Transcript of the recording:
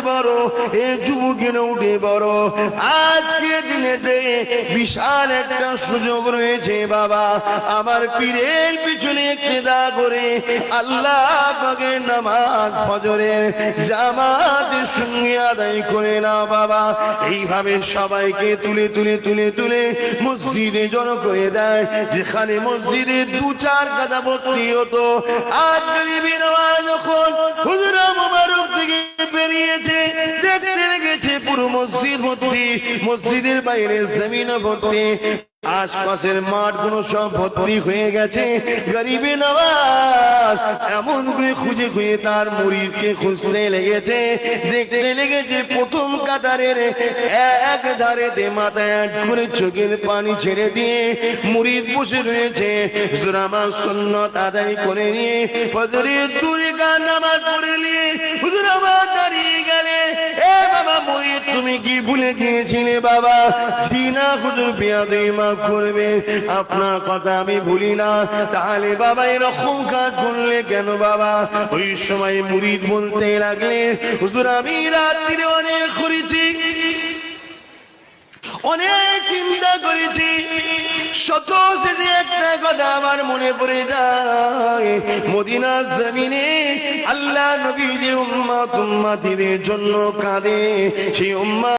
বড়, এ যুবকেরা উঠে বড়। আজকে দিনেতে বিশাল একটা সুযোগ রয়েছে বাবা, আমার পীরের পিছনে ইক্তেদা করে আল্লাহ পাকের নামাজ ফজরের জামাতের সঙ্গে আদায় করে নাও বাবা। এইভাবে সবাইকে তুলে তুলে তুলে তুলে মসজিদে জড়ো করে দেয়, যেখানে মসজিদে 2-4 কাদা ভর্তি হতো। আজ গরিবি নওয়াজ যখন হুজুর মুবারক থেকে বেরিয়েছে, দেখতে লেগেছে পুরো মসজিদ ভর্তি, মসজিদের বাইরে জমিন ভর্তি, আশপাশের মাঠগুলো সব ভর্তি হয়ে গেছে। গরিবে নওয়াজ এমন করে খুঁজে খুঁজে তার মুরিদকে খুঁজতে লেগেছে, দেখতে লেগেছে প্রথম কাতারের এক ধারেতে মাথায় এক করে চোখের পানি ছেড়ে দিয়ে মুরিদ বসে রয়েছে। হুজুর আমার সুন্নাত আদায় করে নিয়ে ফজরের 2 রাকাত নামাজ পড়ে নিয়ে হুজুর আমার দাঁড়িয়ে গেলে, এ বাবা মুরিদ তুমি কি ভুলে গিয়েছিলে বাবা? জি না হুজুর, বিয়াদবি মাফ করবে, আপনার কথা আমি ভুলি না। তাহলে বাবা এরকম কাজ করলে কেন বাবা? ওই সময় মুরিদ বলতে লাগলে, হুজুর আমি রাত্রিরে অনেক করেছি, অনেক চিন্তা করেছি, শত শেষে একটা কথা আমার মনে পড়ে যায়, মদিনার জমিনে আল্লাহ নবী যে উম্মত উম্মতিদের জন্য কাঁদে, সেই উম্মত